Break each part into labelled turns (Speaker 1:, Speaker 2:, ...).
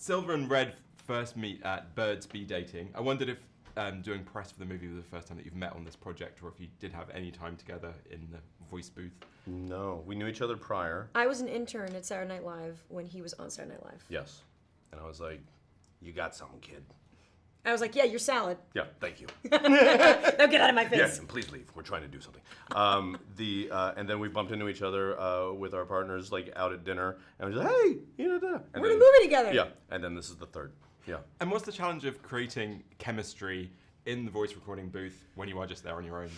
Speaker 1: Silver and Red first meet at Bird Speed Dating. I wondered if doing press for the movie was the first time that you've met on this project, or if you did have any time together in the voice booth.
Speaker 2: No, we knew each other prior.
Speaker 3: I was an intern at Saturday Night Live when he was on Saturday Night Live.
Speaker 2: Yes. And I was like, you got something, kid.
Speaker 3: I was like, yeah, your salad.
Speaker 2: Yeah, thank you.
Speaker 3: Now get out of my face.
Speaker 2: Yes, and please leave. We're trying to do something. And then we bumped into each other with our partners, like out at dinner, and we was like, hey,
Speaker 3: we're in a movie together.
Speaker 2: Yeah, and then this is the third. Yeah.
Speaker 1: And what's the challenge of creating chemistry in the voice recording booth when you are just there on your own?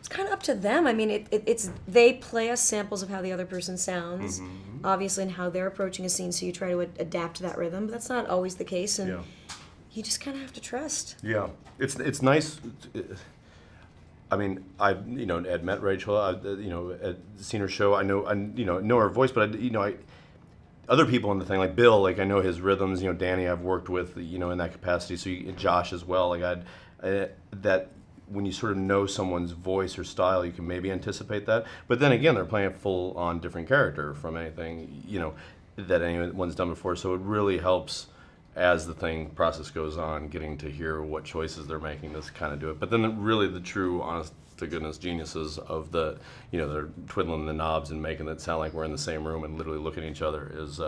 Speaker 3: It's kind of up to them. I mean, it's they play us samples of how the other person sounds, obviously, and how they're approaching a scene, so you try to adapt to that rhythm, but that's not always the case, and you just kind of have to trust.
Speaker 2: Yeah, it's nice. I mean, I'd met Rachel, had seen her show. I know her voice, but other people in the thing, like Bill, like I know his rhythms. Danny, I've worked with, in that capacity. So Josh as well. Like that when you sort of know someone's voice or style, you can maybe anticipate that. But then again, they're playing a full-on different character from anything that anyone's done before. So it really helps as the process goes on, getting to hear what choices they're making to kind of do it. But then really the true, honest to goodness geniuses of they're twiddling the knobs and making it sound like we're in the same room and literally looking at each other is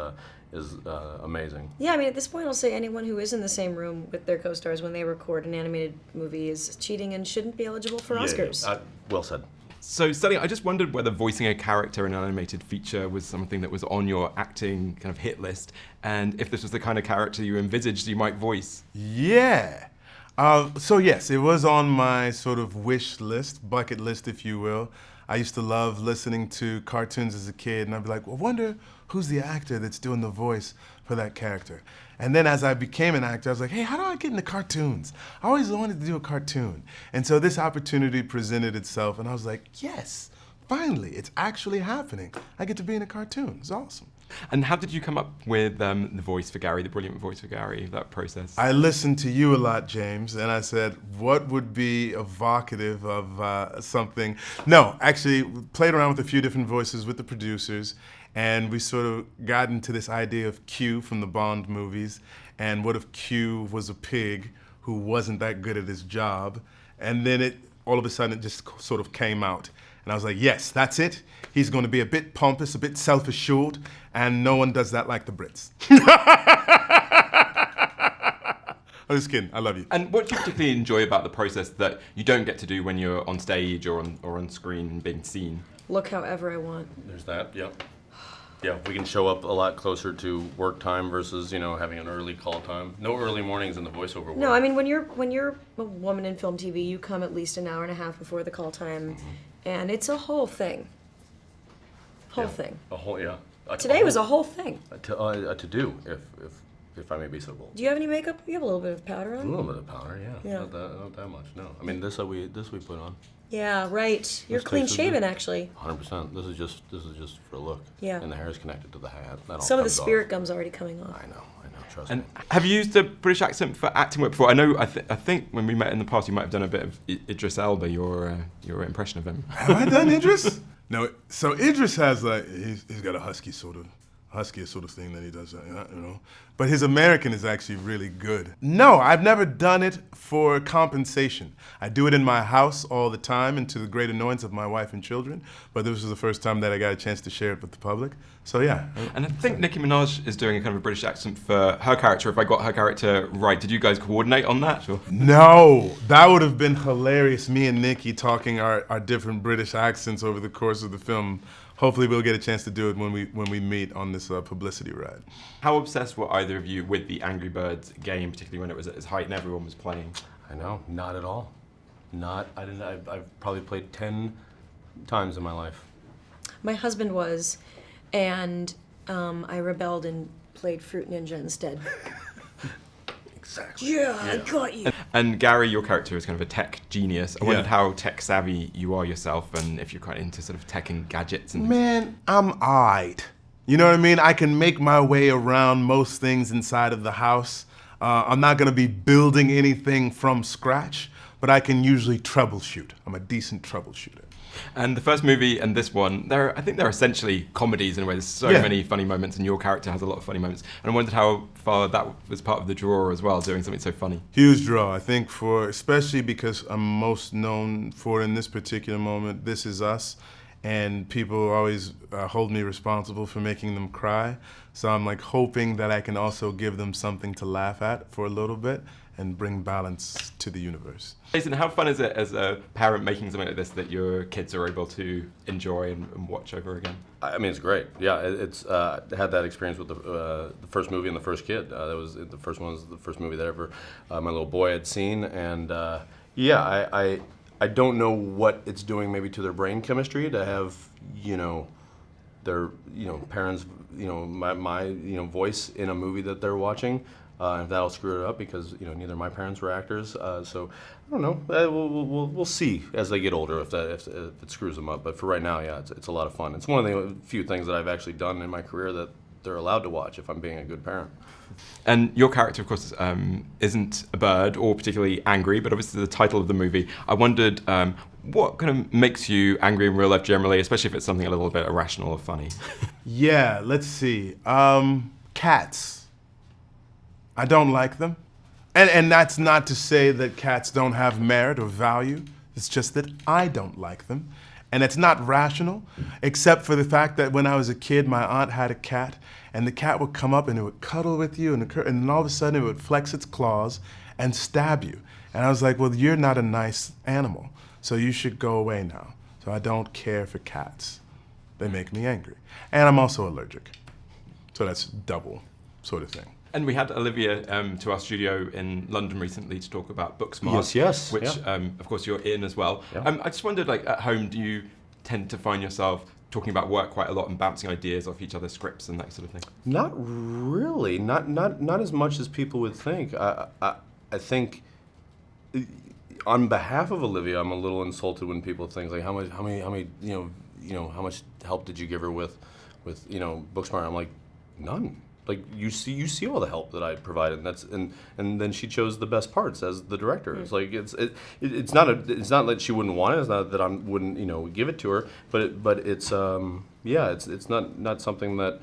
Speaker 2: amazing.
Speaker 3: Yeah, I mean, at this point, I'll say anyone who is in the same room with their co-stars when they record an animated movie is cheating and shouldn't be eligible for Oscars.
Speaker 2: Yeah. Well said.
Speaker 1: So, Stelly, I just wondered whether voicing a character in an animated feature was something that was on your acting kind of hit list, and if this was the kind of character you envisaged you might voice.
Speaker 4: Yeah. So yes, it was on my sort of wish list, bucket list, if you will. I used to love listening to cartoons as a kid, and I'd be like, well, I wonder who's the actor that's doing the voice for that character. And then as I became an actor, I was like, hey, how do I get into cartoons? I always wanted to do a cartoon. And so this opportunity presented itself, and I was like, yes, finally, it's actually happening. I get to be in a cartoon. It's awesome.
Speaker 1: And how did you come up with the voice for Gary, the brilliant voice for Gary, that process?
Speaker 4: I listened to you a lot, James, and I said, what would be evocative of something? No, actually, played around with a few different voices with the producers, and we sort of got into this idea of Q from the Bond movies, and what if Q was a pig who wasn't that good at his job? And then all of a sudden, it just sort of came out. And I was like, yes, that's it. He's going to be a bit pompous, a bit self-assured, and no one does that like the Brits. I'm just kidding. I love you.
Speaker 1: And what do you particularly enjoy about the process that you don't get to do when you're on stage or on screen being seen?
Speaker 3: Look however I want.
Speaker 2: There's that, yeah. Yeah, we can show up a lot closer to work time versus, having an early call time. No early mornings in the voiceover world.
Speaker 3: No, I mean, when you're a woman in film TV, you come at least an hour and a half before the call time, and it's a whole thing. Thing.
Speaker 2: A whole, yeah.
Speaker 3: Today was a whole thing.
Speaker 2: To do, if I may be so bold.
Speaker 3: Do you have any makeup? You have a little bit of powder on?
Speaker 2: A little bit of powder, yeah. Not that much, no. I mean, this we put on.
Speaker 3: Yeah, right. You're clean shaven, actually.
Speaker 2: 100%. This is just for a look.
Speaker 3: Yeah.
Speaker 2: And the hair is connected to the hat.
Speaker 3: Some of the spirit gum's already coming off.
Speaker 2: I know. Trust me.
Speaker 1: And have you used a British accent for acting work before? I know. I think when we met in the past, you might have done a bit of Idris Elba. Your impression of him.
Speaker 4: Have I done Idris? No. So Idris has he's got a husky sort of thing that he does, But his American is actually really good. No, I've never done it for compensation. I do it in my house all the time and to the great annoyance of my wife and children, but this was the first time that I got a chance to share it with the public. So yeah.
Speaker 1: And I think Nicki Minaj is doing a kind of a British accent for her character. If I got her character right, did you guys coordinate on that? Or?
Speaker 4: No, that would have been hilarious, me and Nicki talking our different British accents over the course of the film. Hopefully we'll get a chance to do it when we meet on this publicity ride.
Speaker 1: How obsessed were either of you with the Angry Birds game, particularly when it was at its height and everyone was playing?
Speaker 2: I know, not at all. I've probably played 10 times in my life.
Speaker 3: My husband was, and I rebelled and played Fruit Ninja instead.
Speaker 2: Exactly.
Speaker 3: Yeah, I got you.
Speaker 1: And Gary, your character is kind of a tech genius. I wondered how tech savvy you are yourself, and if you're quite into sort of tech and gadgets. And
Speaker 4: man, I'm alright. You know what I mean? I can make my way around most things inside of the house. I'm not gonna be building anything from scratch, but I can usually troubleshoot. I'm a decent troubleshooter.
Speaker 1: And the first movie and this one, I think they're essentially comedies in a way. There's so many funny moments, and your character has a lot of funny moments. And I wondered how far that was part of the draw as well, doing something so funny.
Speaker 4: Huge draw, I think, especially because I'm most known for, in this particular moment, This Is Us. And people always hold me responsible for making them cry. So I'm like hoping that I can also give them something to laugh at for a little bit and bring balance to the universe.
Speaker 1: Jason, how fun is it as a parent making something like this that your kids are able to enjoy and watch over again?
Speaker 2: I mean, it's great. Yeah, it's had that experience with the first movie and the first kid. The first one was the first movie that ever my little boy had seen, and I don't know what it's doing maybe to their brain chemistry to have their parents my voice in a movie that they're watching. And that'll screw it up because neither of my parents were actors, so I don't know. We'll see as they get older if it screws them up. But for right now, yeah, it's a lot of fun. It's one of the few things that I've actually done in my career that they're allowed to watch if I'm being a good parent.
Speaker 1: And your character, of course, isn't a bird or particularly angry, but obviously the title of the movie. I wondered what kind of makes you angry in real life generally, especially if it's something a little bit irrational or funny.
Speaker 4: Yeah, let's see. Cats. I don't like them. And that's not to say that cats don't have merit or value. It's just that I don't like them. And it's not rational, except for the fact that when I was a kid, my aunt had a cat, and the cat would come up and it would cuddle with you, and then all of a sudden it would flex its claws and stab you. And I was like, well, you're not a nice animal, so you should go away now. So I don't care for cats. They make me angry. And I'm also allergic. So that's double sort of thing.
Speaker 1: And we had Olivia to our studio in London recently to talk about Booksmart,
Speaker 2: yes,
Speaker 1: which of course you're in as well.
Speaker 2: Yeah.
Speaker 1: I just wondered, like at home, do you tend to find yourself talking about work quite a lot and bouncing ideas off each other's scripts and that sort of thing?
Speaker 2: Not really, not as much as people would think. I think on behalf of Olivia, I'm a little insulted when people think like how much help did you give her with Booksmart? I'm like, none. Like you see all the help that I provided, and then she chose the best parts as the director. It's like it's not that she wouldn't want it. It's not that I wouldn't give it to her, but it's it's not something that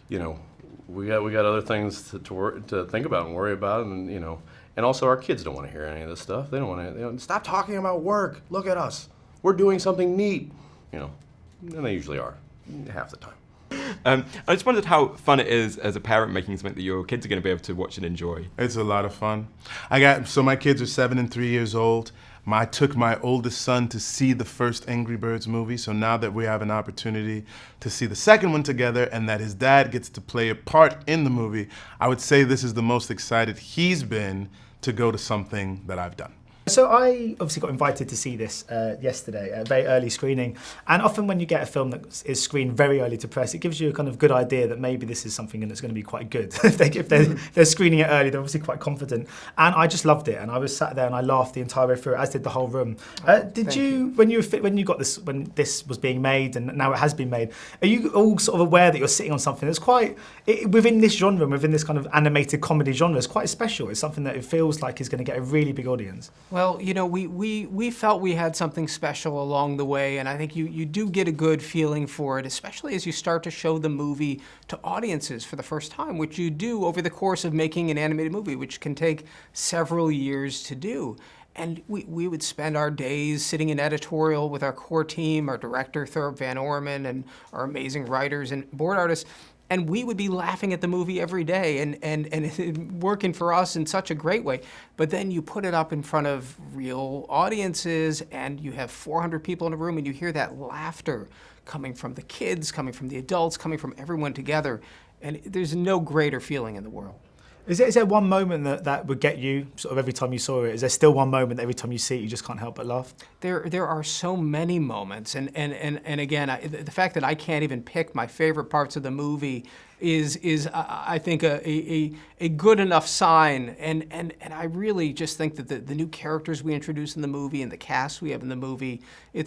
Speaker 2: we got other things to think about and worry about, and also our kids don't want to hear any of this stuff. They don't want to stop talking about work. Look at us, we're doing something neat, and they usually are half the time.
Speaker 1: I just wondered how fun it is as a parent making something that your kids are going to be able to watch and enjoy.
Speaker 4: It's a lot of fun. My kids are 7 and 3 years old. I took my oldest son to see the first Angry Birds movie, so now that we have an opportunity to see the second one together and that his dad gets to play a part in the movie, I would say this is the most excited he's been to go to something that I've done.
Speaker 5: So I obviously got invited to see this yesterday, a very early screening. And often when you get a film that is screened very early to press, it gives you a kind of good idea that maybe this is something that's going to be quite good. if they're screening it early, they're obviously quite confident. And I just loved it. And I was sat there and I laughed the entire way through it, as did the whole room. Did you, when this was being made and now it has been made, are you all sort of aware that you're sitting on something that's quite, within this genre, within this kind of animated comedy genre, it's quite special. It's something that it feels like is going to get a really big audience.
Speaker 6: Well, we felt we had something special along the way, and I think you do get a good feeling for it, especially as you start to show the movie to audiences for the first time, which you do over the course of making an animated movie, which can take several years to do. And we would spend our days sitting in editorial with our core team, our director, Thurb Van Orman, and our amazing writers and board artists, and we would be laughing at the movie every day and working for us in such a great way. But then you put it up in front of real audiences and you have 400 people in a room and you hear that laughter coming from the kids, coming from the adults, coming from everyone together. And there's no greater feeling in the world.
Speaker 5: Is there one moment that would get you sort of every time you saw it? Is there still one moment that every time you see it you just can't help but laugh?
Speaker 6: There are so many moments, and again, the fact that I can't even pick my favorite parts of the movie is I think a good enough sign, and I really just think that the new characters we introduce in the movie and the cast we have in the movie, I'm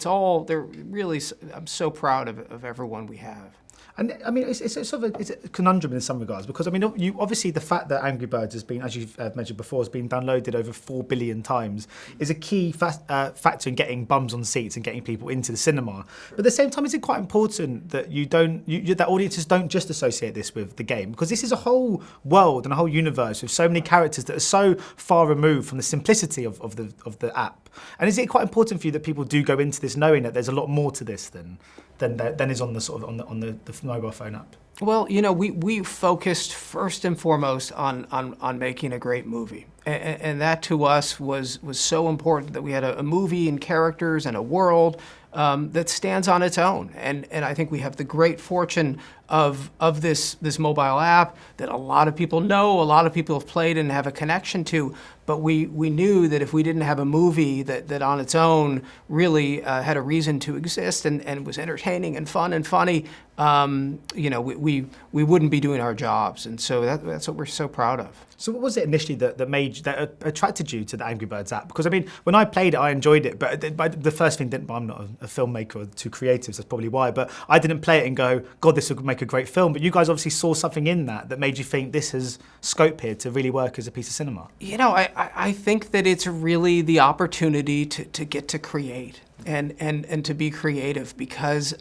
Speaker 6: so proud of everyone we have.
Speaker 5: And I mean, it's sort of it's a conundrum in some regards because I mean, you obviously the fact that Angry Birds has been, as you've mentioned before, has been downloaded over 4 billion times is a key factor in getting bums on seats and getting people into the cinema. But at the same time, is it quite important that that audiences don't just associate this with the game, because this is a whole world and a whole universe with so many characters that are so far removed from the simplicity of the app. And is it quite important for you that people do go into this knowing that there's a lot more to this than is on the sort of on the mobile phone app?
Speaker 6: Well, you know, we focused first and foremost on making a great movie. And that to us was so important, that we had a movie and characters and a world that stands on its own. And I think we have the great fortune of this mobile app that a lot of people know, a lot of people have played and have a connection to. But we knew that if we didn't have a movie that on its own really had a reason to exist and was entertaining and fun and funny, you know, we wouldn't be doing our jobs. And so that's what we're so proud of.
Speaker 5: So what was it initially that attracted you to the Angry Birds app? Because I mean, when I played it, I enjoyed it, but the first thing I'm not a filmmaker or too creative, so that's probably why, but I didn't play it and go, God, this would make a great film. But you guys obviously saw something in that made you think this has scope here to really work as a piece of cinema.
Speaker 6: You know, I think that it's really the opportunity to get to create and to be creative, because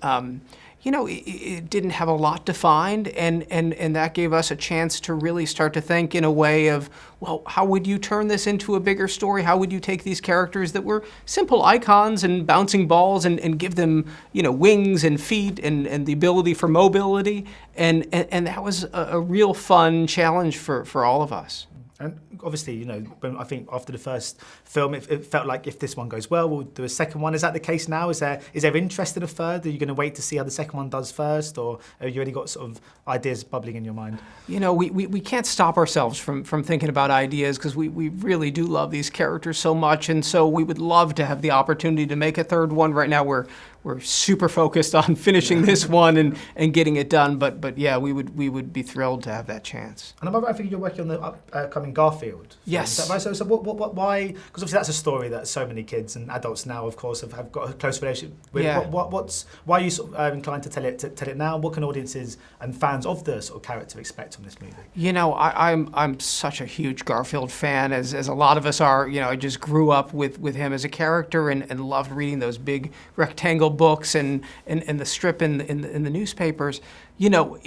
Speaker 6: you know, it didn't have a lot defined, and that gave us a chance to really start to think in a way of, well, how would you turn this into a bigger story? How would you take these characters that were simple icons and bouncing balls and give them, you know, wings and feet and the ability for mobility? And that was a real fun challenge for all of us.
Speaker 5: And obviously, you know, I think after the first film, it felt like if this one goes well, we'll do a second one. Is that the case now? Is there interest in a third? Are you going to wait to see how the second one does first, or have you already got sort of ideas bubbling in your mind?
Speaker 6: You know, we can't stop ourselves from thinking about ideas, because we really do love these characters so much, and so we would love to have the opportunity to make a third one. Right now, we're super focused on finishing this one and getting it done. But yeah, we would be thrilled to have that chance.
Speaker 5: And I think you're working on the upcoming Garfield.
Speaker 6: Yes.
Speaker 5: Is that right? So why? Because obviously that's a story that so many kids and adults now, of course, have got a close relationship with.
Speaker 6: Yeah.
Speaker 5: Why are you sort of inclined to tell it now? What can audiences and fans of the sort of character expect from this movie?
Speaker 6: You know, I'm such a huge Garfield fan, as a lot of us are. You know, I just grew up with him as a character and loved reading those big rectangle books and the strip in the newspapers. You know,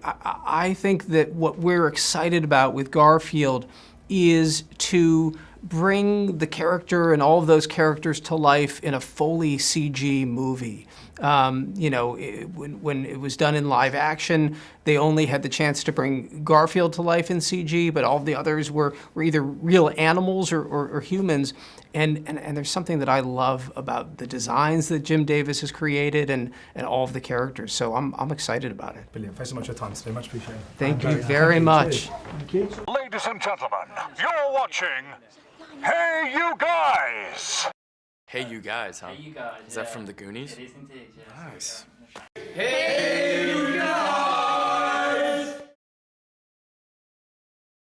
Speaker 6: I think that what we're excited about with Garfield is to bring the character and all of those characters to life in a fully CG movie. You know, when it was done in live action, they only had the chance to bring Garfield to life in CG, but all the others were either real animals or humans. And there's something that I love about the designs that Jim Davis has created and all of the characters. So I'm excited about it.
Speaker 5: Brilliant. Thanks so much for your time today. Much appreciated.
Speaker 6: Thank you very much.
Speaker 5: Thank you.
Speaker 7: Ladies and gentlemen, you're watching Hey You Guys!
Speaker 8: Hey You Guys, huh?
Speaker 9: Hey You Guys.
Speaker 8: Is that from the Goonies?
Speaker 9: It is indeed, yes.
Speaker 8: Nice.
Speaker 6: Hey,